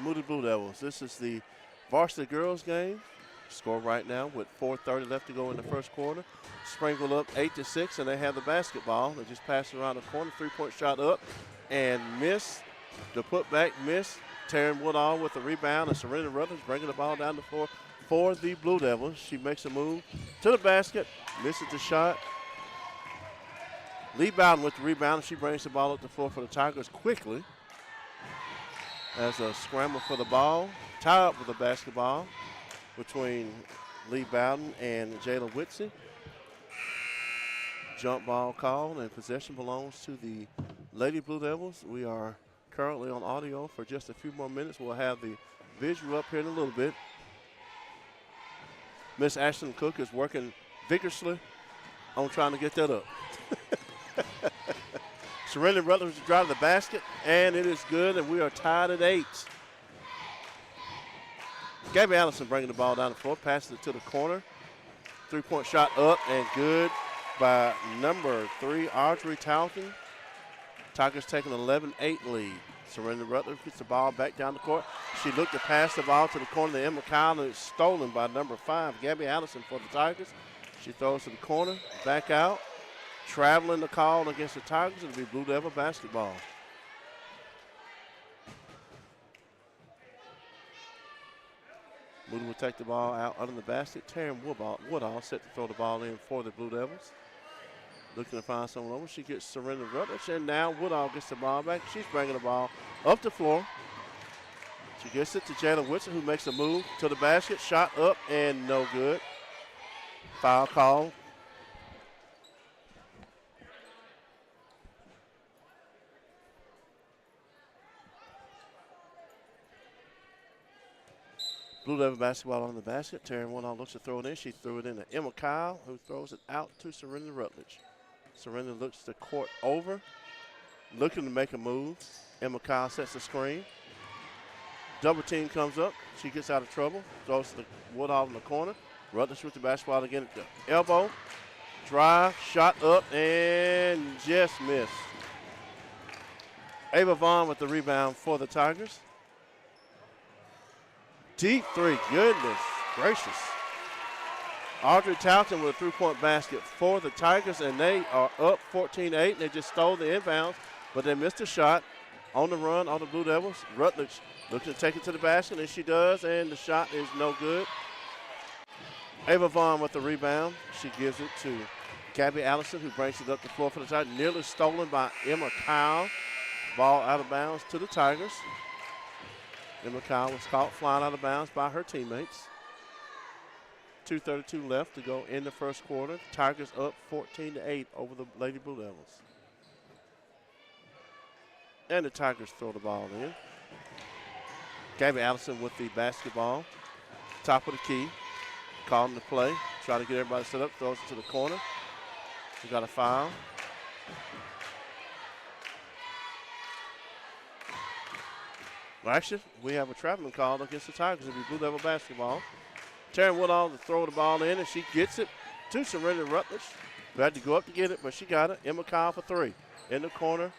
Moody Blue Devils. This is the varsity girls game. Score right now with 4:30 left to go in the first quarter. Springville up 8-6, and they have the basketball. They just passed it around the corner. Three-point shot up and miss. The putback miss. Taryn Woodall with the rebound, and Serena Rutledge bringing the ball down the floor for the Blue Devils. She makes a move to the basket, misses the shot. Lee Bowden with the rebound. She brings the ball up the floor for the Tigers quickly. As a scramble for the ball. Tie up with the basketball between Lee Bowden and Jayla Whitsey. Jump ball called, and possession belongs to the Lady Blue Devils. We are currently on audio for just a few more minutes. We'll have the visual up here in a little bit. Miss Ashton Cook is working vigorously on trying to get that up. Serena Rutledge to drive the basket, and it is good, and we are tied at 8. Gabby Allison bringing the ball down the floor, passes it to the corner. Three-point shot up and good by number 3, Audrey Talton. Tigers taking an 11-8 lead. Serena Rutledge gets the ball back down the court. She looked to pass the ball to the corner to Emma Kyle, and it's stolen by number 5, Gabby Allison for the Tigers. She throws to the corner, back out. Traveling the call against the Tigers, it'll be Blue Devil basketball. Moody will take the ball out under the basket. Taryn Woodall set to throw the ball in for the Blue Devils. Looking to find someone over. She gets Serena Rutledge, and now Woodall gets the ball back. She's bringing the ball up the floor. She gets it to Jayla Whitson, who makes a move to the basket. Shot up and no good. Foul call. Blue Devil basketball on the basket. Taryn Woodall looks to throw it in. She threw it in to Emma Kyle, who throws it out to Serena Rutledge. Serena looks the court over, looking to make a move. Emma Kyle sets the screen. Double team comes up. She gets out of trouble. Throws to Woodall in the corner. Rutledge with the basketball again at the elbow. Drive, shot up, and just missed. Ava Vaughn with the rebound for the Tigers. Deep three, goodness gracious. Audrey Talton with a three-point basket for the Tigers, and they are up 14-8. They just stole the inbounds, but they missed a shot on the run on the Blue Devils. Rutledge looking to take it to the basket, and she does, and the shot is no good. Ava Vaughn with the rebound. She gives it to Gabby Allison, who brings it up the floor for the Tigers. Nearly stolen by Emma Kyle. Ball out of bounds to the Tigers. Emma Kyle was caught flying out of bounds by her teammates. 2:32 left to go in the first quarter. Tigers up 14-8 over the Lady Blue Devils. And the Tigers throw the ball in. Gabby Allison with the basketball. Top of the key. Calling the play. Try to get everybody set up. Throws it to the corner. We got a foul. Well, actually, we have a traveling call against the Tigers. It'll be Blue Devil basketball. Taryn Woodall to throw the ball in, and she gets it to Serena Rutledge, who had to go up to get it, but she got it. Emma Kyle for 3. In the corner.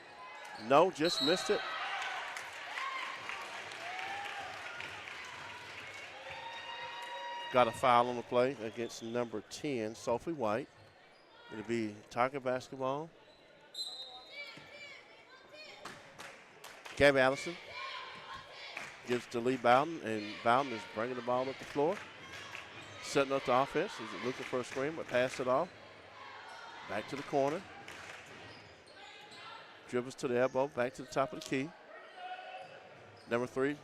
No, just missed it. Got a foul on the play against number 10, Sophie White. It'll be Tiger basketball. Gabby Allison gives to Lee Bowden, and Bowden is bringing the ball up the floor. Setting up the offense. He's looking for a screen, but passed it off. Back to the corner. Dribbles to the elbow, back to the top of the key. Number 3,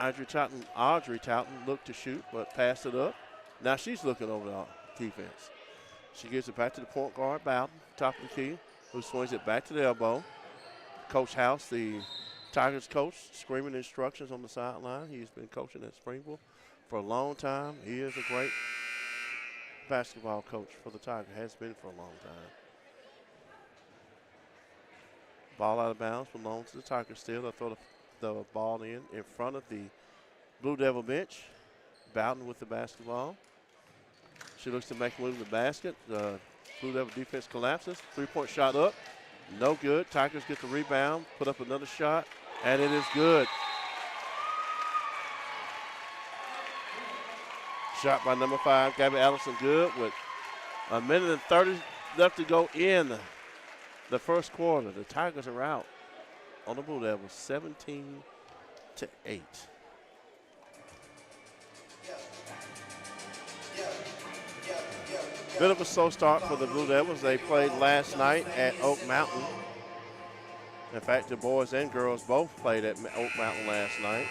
Audrey Talton looked to shoot, but passed it up. Now she's looking over the defense. She gives it back to the point guard, Bowden, top of the key, who swings it back to the elbow. Coach House, the Tigers coach, screaming instructions on the sideline. He's been coaching at Springville for a long time. He is a great basketball coach for the Tigers, has been for a long time. Ball out of bounds belongs to the Tigers still. They'll throw the ball in front of the Blue Devil bench. Bowden with the basketball. She looks to make a move to the basket. The Blue Devil defense collapses. Three-point shot up. No good. Tigers get the rebound, put up another shot, and it is good. Shot by number 5, Gabby Allison, good with a minute and 30 left to go in the first quarter. The Tigers are out on the Blue Devils, 17-8. Bit of a slow start for the Blue Devils. They played last night at Oak Mountain. In fact, the boys and girls both played at Oak Mountain last night.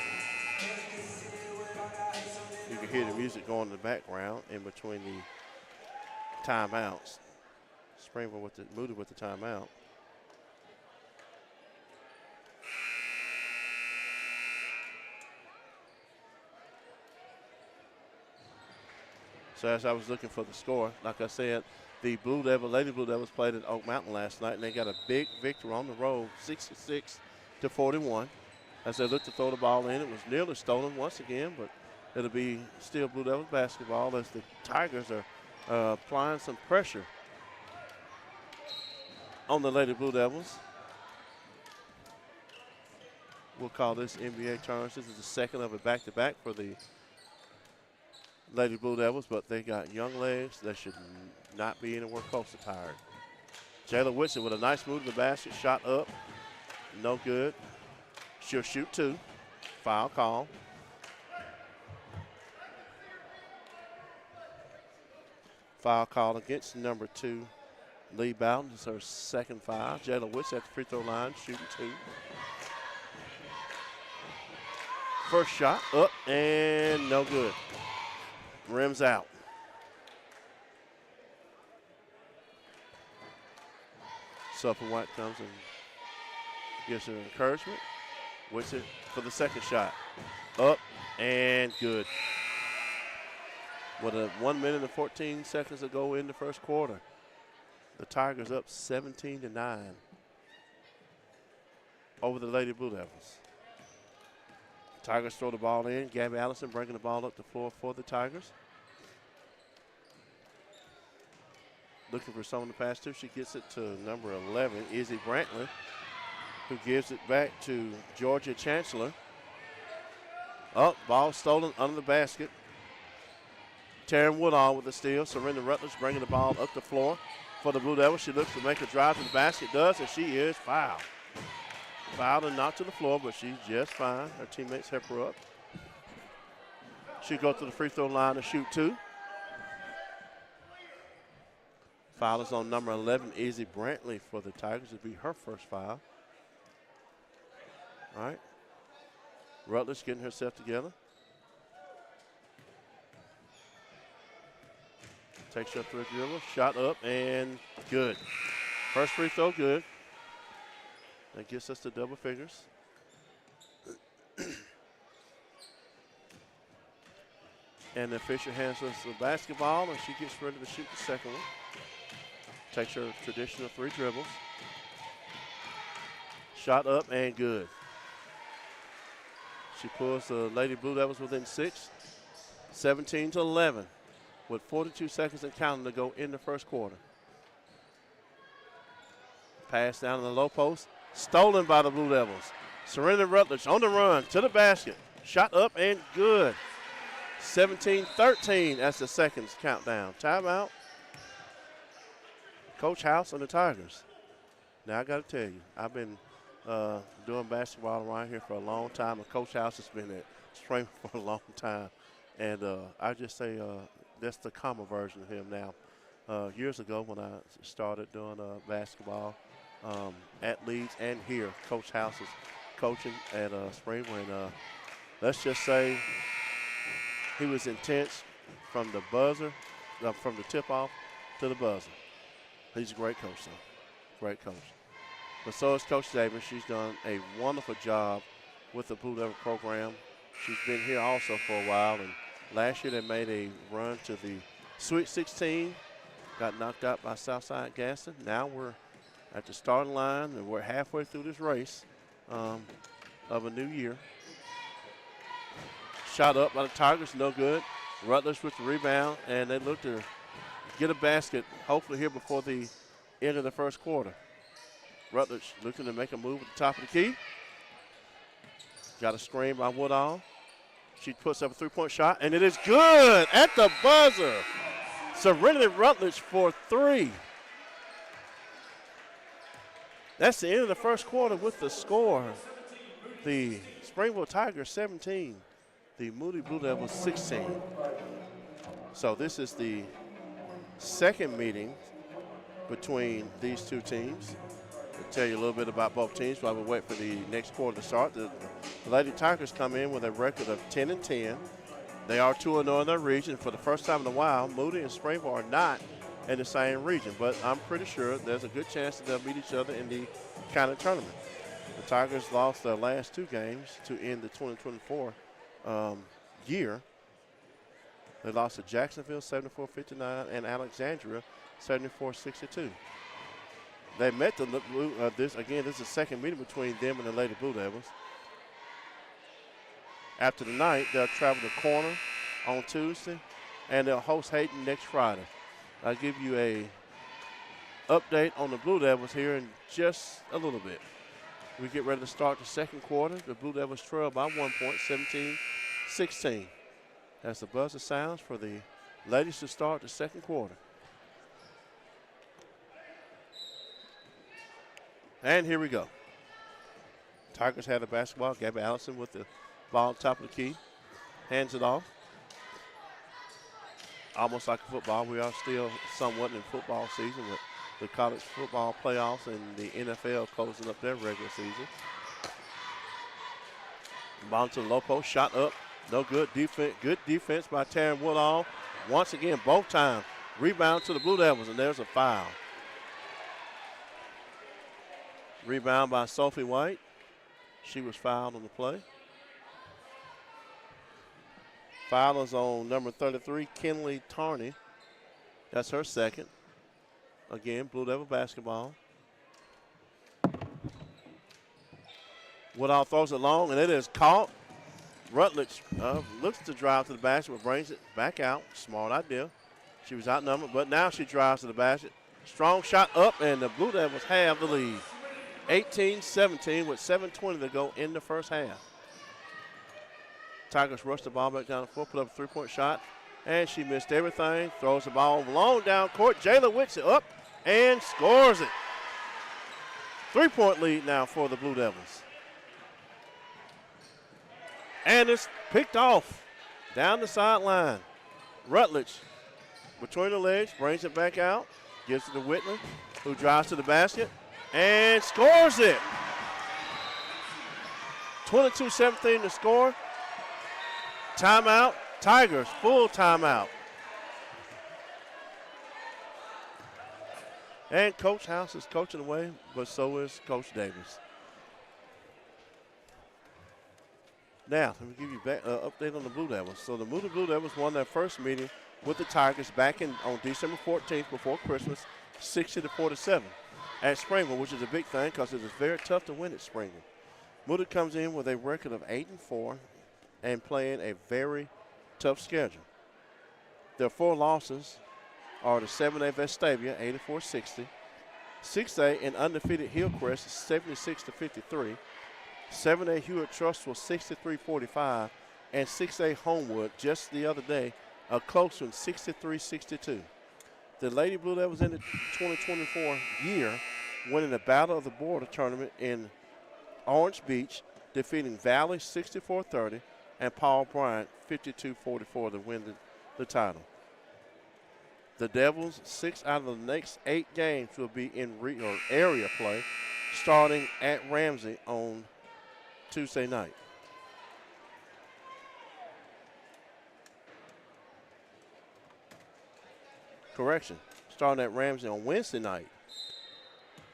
You can hear the music going in the background in between the timeouts. Springville with the Moody with the timeout. So as I was looking for the score, like I said, the Lady Blue Devils played at Oak Mountain last night, and they got a big victory on the road, 66-41. As they looked to throw the ball in, it was nearly stolen once again, but it'll be still Blue Devils basketball as the Tigers are applying some pressure on the Lady Blue Devils. We'll call this NBA tournament. This is the second of a back-to-back for the Lady Blue Devils, but they got young legs that should not be anywhere close to tired. Jayla Whitson with a nice move to the basket, shot up, no good. She'll shoot 2. Foul call. Foul call against number 2, Lee Bowden. This is her second foul. Jayla Whitson at the free throw line, shooting 2. First shot up and no good. Rims out. Supple White comes and gives her encouragement. Whitson for the second shot. Up and good. With 1 minute and 14 seconds to go in the first quarter. The Tigers up 17-9 over the Lady Blue Devils. Tigers throw the ball in. Gabby Allison bringing the ball up the floor for the Tigers. Looking for someone to pass to. She gets it to number 11, Izzy Brantley, who gives it back to Georgia Chancellor. Up, ball stolen under the basket. Taryn Woodall with the steal. Surrender Rutledge bringing the ball up the floor for the Blue Devils. She looks to make a drive to the basket. Does, and she is fouled. Fouled and knocked to the floor, but she's just fine. Her teammates help her up. She goes to the free throw line to shoot 2. Foul is on number 11, Izzy Brantley for the Tigers. It'll be her first foul. All right. Rutledge getting herself together. Takes her up to the dribble. Shot up and good. First free throw, good. That gets us to double figures. And then Fisher hands us the basketball, and she gets ready to shoot the second one. Takes her traditional 3 dribbles. Shot up and good. She pulls the Lady Blue Devils within 6, 17-11, with 42 seconds and counting to go in the first quarter. Pass down in the low post. Stolen by the Blue Devils. Surrender Rutledge on the run to the basket. Shot up and good. 17-13 as the seconds countdown. Timeout. Coach House and the Tigers. Now I got to tell you, I've been doing basketball around here for a long time, and Coach House has been at Spring for a long time. And I just say that's the common version of him now. Years ago when I started doing basketball, at Leeds and here, Coach House is coaching at Springville, and let's just say he was intense from the buzzer, from the tip-off to the buzzer. He's a great coach, though. Great coach. But so is Coach Davis. She's done a wonderful job with the Blue Devil program. She's been here also for a while, and last year they made a run to the Sweet 16, got knocked out by Southside Gaston. Now we're at the starting line, and we're halfway through this race of a new year. Shot up by the Tigers, no good. Rutledge with the rebound, and they look to get a basket, hopefully here before the end of the first quarter. Rutledge looking to make a move at the top of the key. Got a screen by Woodall. She puts up a three-point shot, and it is good at the buzzer. Serenity Rutledge for 3. That's the end of the first quarter with the score. The Springville Tigers 17, the Moody Blue Devils 16. So this is the second meeting between these two teams. I'll tell you a little bit about both teams while we wait for the next quarter to start. The Lady Tigers come in with a record of 10-10. They are 2-0 in their region. For the first time in a while, Moody and Springville are not in the same region, but I'm pretty sure there's a good chance that they'll meet each other in the county tournament. The Tigers lost their last 2 games to end the 2024 year. They lost to Jacksonville 74-59 and Alexandria 74-62. They met the this is the second meeting between them and the Lady Blue Devils. After the night, they'll travel to Corner on Tuesday, and they'll host Hayden next Friday. I'll give you a update on the Blue Devils here in just a little bit. We get ready to start the second quarter. The Blue Devils trail by 1 point, 17-16. As the buzzer sounds for the ladies to start the second quarter. And here we go. Tigers have the basketball. Gabby Allison with the ball on top of the key. Hands it off. Almost like a football. We are still somewhat in football season with the college football playoffs and the NFL closing up their regular season. Ball to the low post. Shot up. No good defense. Good defense by Taryn Woodall. Once again, both times. Rebound to the Blue Devils, and there's a foul. Rebound by Sophie White. She was fouled on the play. Foul is on number 33, Kinley Tarney. That's her second. Again, Blue Devil basketball. Woodall throws it long, and it is caught. Rutledge looks to drive to the basket, but brings it back out. Smart idea. She was outnumbered, but now she drives to the basket. Strong shot up, and the Blue Devils have the lead. 18-17 with 7:20 to go in the first half. Tigers rush the ball back down the floor, put up a three-point shot, and she missed everything. Throws the ball long down court. Jayla Wicks it up and scores it. 3-point lead now for the Blue Devils. And it's picked off down the sideline. Rutledge between the legs, brings it back out, gives it to Whitman, who drives to the basket and scores it. 22-17 to score. Timeout. Tigers, full timeout. And Coach House is coaching away, but so is Coach Davis. Now, let me give you an update on the Blue Devils. So the Moody Blue Devils won their first meeting with the Tigers back on December 14th before Christmas, 60-47 at Springville, which is a big thing because it is very tough to win at Springville. Moody comes in with a record of 8-4 and playing a very tough schedule. Their 4 losses are the 7A Vestavia, 84-60, 6A and undefeated Hillcrest, 76-53, 7A Hewitt Trussville, 63-45, and 6A Homewood just the other day, a close one, 63-62. The Lady Blue Devils in the 2024 year winning the Battle of the Border tournament in Orange Beach, defeating Valley 64-30 and Paul Bryant 52-44 to win the title. The Devils, 6 out of the next 8 games will be in area play, starting at Ramsey on Tuesday night. Correction, starting at Ramsey on Wednesday night.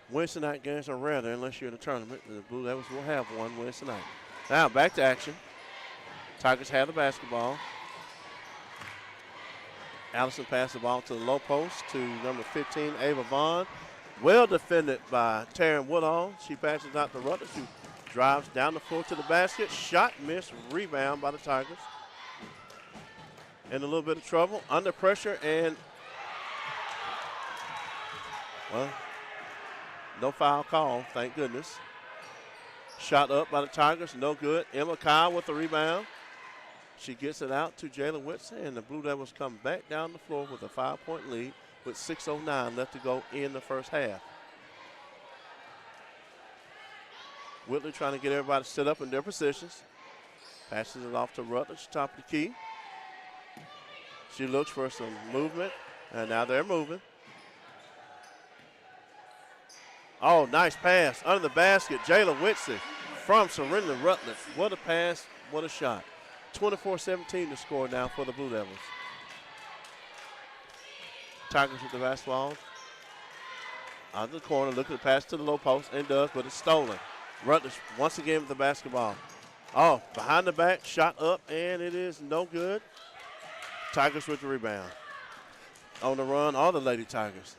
Wednesday night games are rare unless you're in a tournament. The Blue Devils will have one Wednesday night. Now back to action. Tigers have the basketball. Allison passed the ball to the low post to number 15, Ava Vaughn. Well defended by Taryn Woodall. She passes out to Rutledge, who drives down the floor to the basket. Shot missed, rebound by the Tigers. In a little bit of trouble, under pressure, and, well, no foul call, thank goodness. Shot up by the Tigers, no good. Emma Kyle with the rebound. She gets it out to Jalen Whitson, and the Blue Devils come back down the floor with a 5-point lead with 6:09 left to go in the first half. Whitley trying to get everybody set up in their positions. Passes it off to Rutledge, top of the key. She looks for some movement, and now they're moving. Oh, nice pass under the basket. Jayla Whitsey from Serena Rutledge. What a pass, what a shot. 24-17 to score now for the Blue Devils. Tigers with the basketball. Out of the corner, looking to pass to the low post, and does, but it's stolen. Rutledge once again with the basketball. Oh, behind the back, shot up, and it is no good. Tigers with the rebound. On the run, all the Lady Tigers.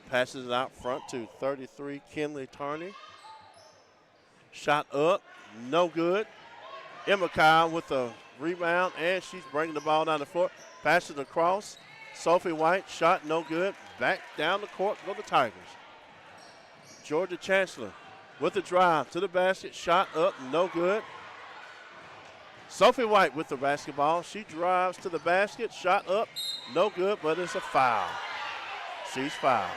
Passes it out front to 33, Kinley Tarney. Shot up, no good. Emma Kyle with the rebound, and she's bringing the ball down the floor. Passes across. Sophie White, shot no good. Back down the court, go the Tigers. Georgia Chancellor with the drive to the basket. Shot up, no good. Sophie White with the basketball. She drives to the basket. Shot up, no good, but it's a foul. She's fouled.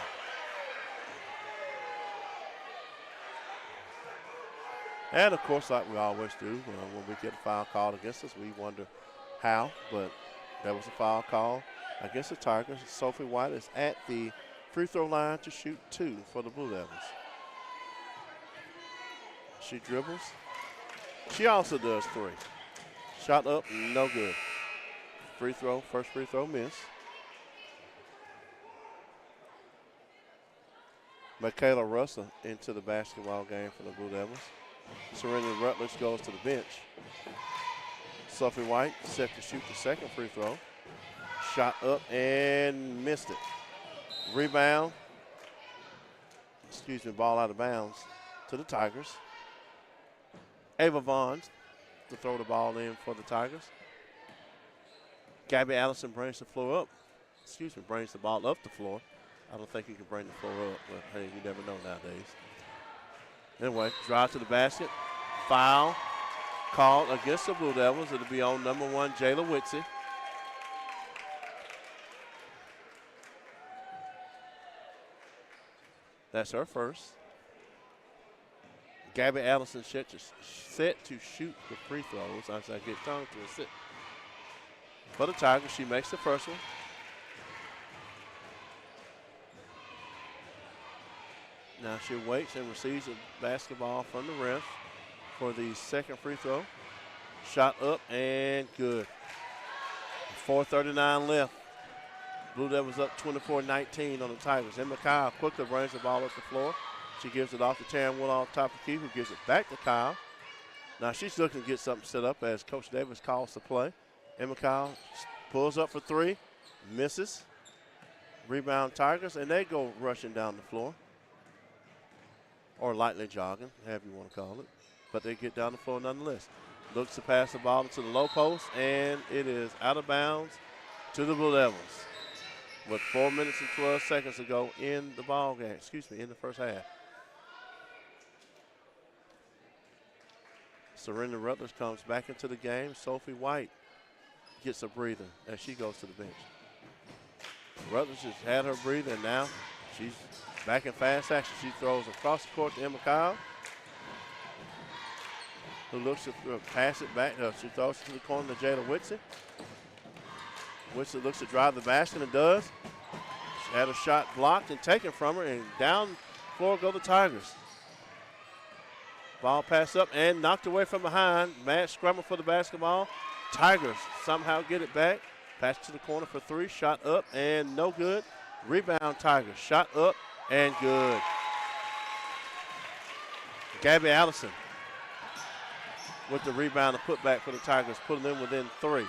And, of course, like we always do, when we get a foul called against us, we wonder how, but there was a foul call against the Tigers. Sophie White is at the free throw line to shoot 2 for the Blue Devils. She dribbles. She also does 3. Shot up, no good. Free throw, first free throw miss. Michaela Russell into the basketball game for the Blue Devils. Serena Rutledge goes to the bench. Sophie White set to shoot the second free throw. Shot up and missed it. Rebound. Ball out of bounds to the Tigers. Ava Vaughn to throw the ball in for the Tigers. Gabby Allison brings the ball up the floor. I don't think you can bring the floor up, but hey, you never know nowadays. Anyway, drive to the basket. Foul called against the Blue Devils. It'll be on number 1, Jayla Whitsey. That's her first. Gabby Allison set to shoot the free throws as I get tongue to a sit. For the Tigers, she makes the first one. Now she waits and receives a basketball from the ref for the second free throw. Shot up and good. 4:39 left. Blue Devils up 24-19 on the Tigers. Emma Kyle quickly brings the ball up the floor. She gives it off to Taryn Woodall, top of the key, who gives it back to Kyle. Now she's looking to get something set up as Coach Davis calls the play. Emma Kyle pulls up for 3, misses. Rebound Tigers, and they go rushing down the floor. Or lightly jogging, however you want to call it. But they get down the floor nonetheless. Looks to pass the ball to the low post, and it is out of bounds to the Blue Devils. With 4 minutes and 12 seconds to go in the ball game, in the first half. Serena Rutledge comes back into the game. Sophie White gets a breather as she goes to the bench. Rutledge has had her breather, and now she's back in fast action. She throws across the court to Emma Kyle, who looks to pass it back. She throws it to the corner to Jayla Whitsey. Whitsey looks to drive the basket and does. She had a shot blocked and taken from her, and down floor go the Tigers. Ball passed up and knocked away from behind. Mad scramble for the basketball. Tigers somehow get it back. Pass to the corner for 3. Shot up and no good. Rebound Tigers. Shot up and good. Gabby Allison with the rebound and put back for the Tigers, putting them within 3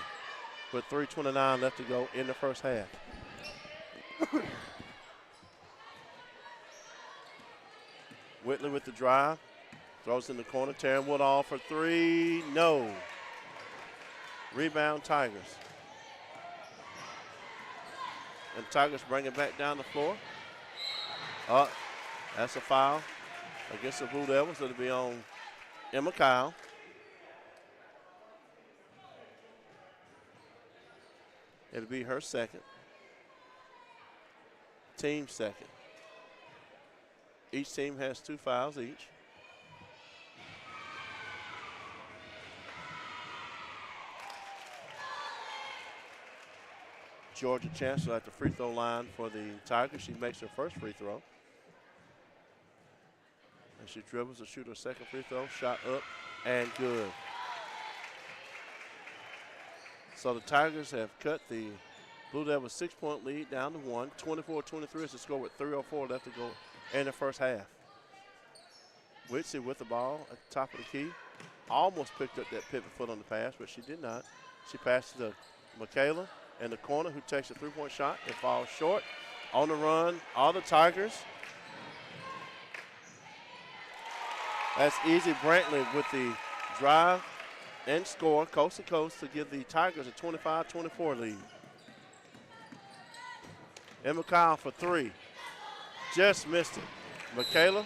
with 3:29 left to go in the first half. Whitley with the drive. Throws in the corner. Taryn Woodall for 3. No. Rebound Tigers. And Tigers bring it back down the floor. That's a foul against the Blue Devils. It'll be on Emma Kyle. It'll be her second. Team second. Each team has 2 fouls each. Georgia Chancellor at the free throw line for the Tigers. She makes her first free throw. And she dribbles to shoot her second free throw. Shot up and good. So the Tigers have cut the Blue Devils 6-point lead down to 1. 24-23 is the score with 3:04 left to go in the first half. Whitsey with the ball at the top of the key. Almost picked up that pivot foot on the pass, but she did not. She passes to Michaela in the corner, who takes a 3-point shot and falls short. On the run, all the Tigers. That's Easy Brantley with the drive and score coast to coast to give the Tigers a 25-24 lead. Emma Kyle for 3. Just missed it. Michaela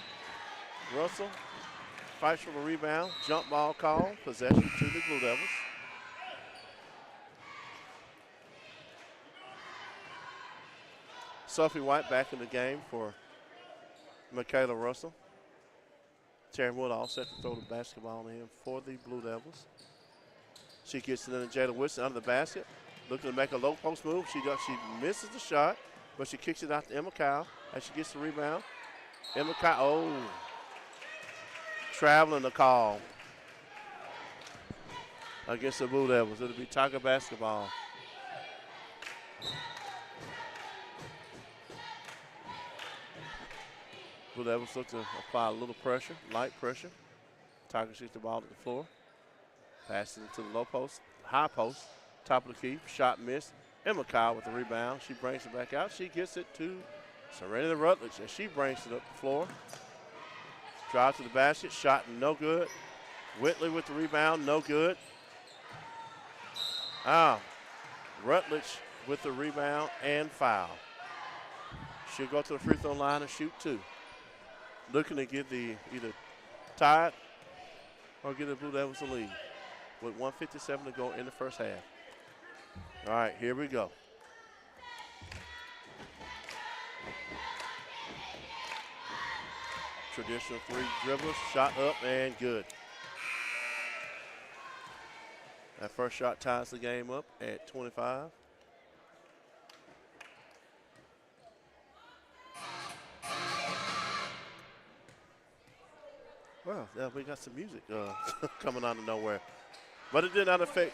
Russell fights for a rebound. Jump ball call. Possession to the Blue Devils. Sophie White back in the game for Michaela Russell. Terry Wood all set to throw the basketball in for the Blue Devils. She gets it in to Jada Whitson under the basket. Looking to make a low post move. She misses the shot, but she kicks it out to Emma Kyle as she gets the rebound. Emma Kyle, traveling the call against the Blue Devils. It'll be Tiger basketball. Blue Devils look to apply a little pressure, light pressure. Tigers shoots the ball to the floor. Passes it to the low post, high post, top of the key. Shot missed. Emma Kyle with the rebound. She brings it back out. She gets it to Serenity Rutledge, and she brings it up the floor. Drive to the basket. Shot no good. Whitley with the rebound. No good. Rutledge with the rebound and foul. She'll go to the free throw line and shoot 2. Looking to give the either Tide or give the Blue Devils a lead with 1:57 to go in the first half. All right, here we go. Traditional 3 dribblers, shot up and good. That first shot ties the game up at 25. Well, yeah, we got some music coming out of nowhere. But it did not affect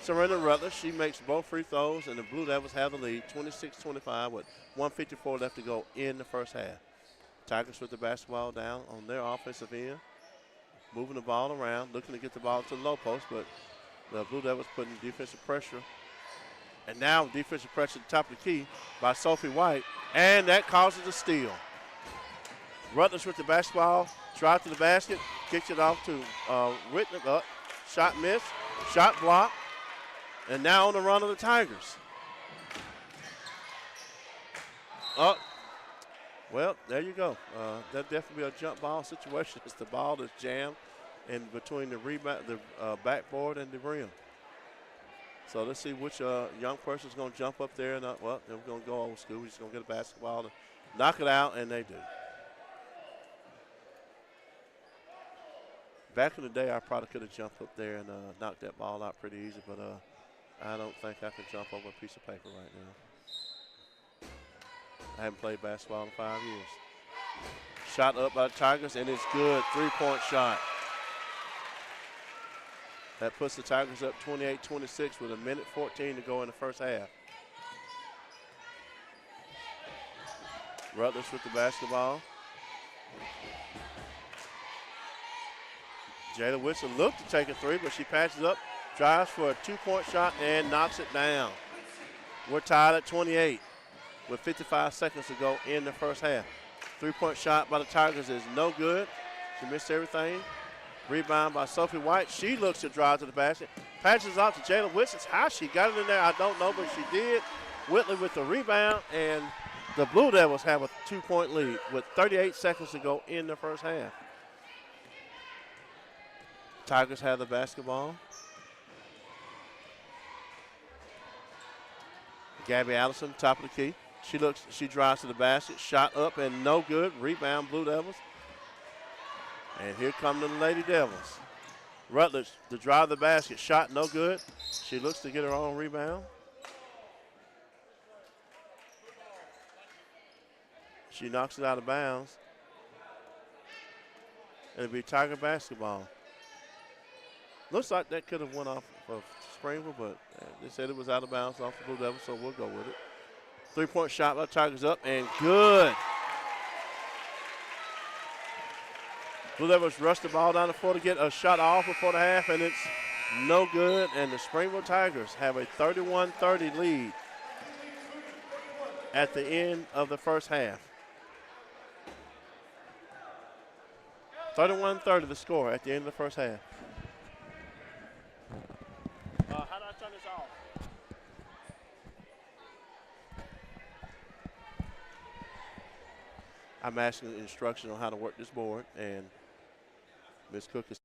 Serena Rutledge. She makes both free throws, and the Blue Devils have the lead, 26-25, with 1:54 left to go in the first half. Tigers with the basketball down on their offensive end, moving the ball around, looking to get the ball to the low post, but the Blue Devils putting defensive pressure. And now defensive pressure at the top of the key by Sophie White, and that causes a steal. Rutledge with the basketball, drive to the basket, kicks it off to Whitney. Shot missed, shot blocked, and now on the run of the Tigers. Well, there you go. That'll definitely be a jump ball situation. It's the ball that's jammed in between the rebound, the backboard and the rim. So let's see which young person's going to jump up there. And well, they're going to go old school. We're just going to get a basketball to knock it out, and they do. Back in the day, I probably could have jumped up there and knocked that ball out pretty easy, but I don't think I can jump over a piece of paper right now. I haven't played basketball in 5 years. Shot up by the Tigers, and it's good. 3-point shot. That puts the Tigers up 28-26 with 1:14 to go in the first half. Rutledge with the basketball. Jada Whitson looked to take a 3, but she passes up, drives for a 2-point shot, and knocks it down. We're tied at 28 with 55 seconds to go in the first half. 3-point shot by the Tigers is no good. She missed everything. Rebound by Sophie White. She looks to drive to the basket. Passes off to Jada Whitson. How she got it in there, I don't know, but she did. Whitley with the rebound, and the Blue Devils have a 2-point lead with 38 seconds to go in the first half. Tigers have the basketball. Gabby Allison, top of the key. She drives to the basket. Shot up and no good. Rebound, Blue Devils. And here come the Lady Devils. Rutledge to drive the basket. Shot no good. She looks to get her own rebound. She knocks it out of bounds. It'll be Tiger basketball. Looks like that could have went off of Springville, but they said it was out of bounds off the Blue Devils, so we'll go with it. 3-point shot by Tigers up and good. Blue Devils rush the ball down the floor to get a shot off before the half, and it's no good. And the Springville Tigers have a 31-30 lead at the end of the first half. 31-30 the score at the end of the first half. How do I turn this off? I'm asking instruction on how to work this board, and Ms. Cook is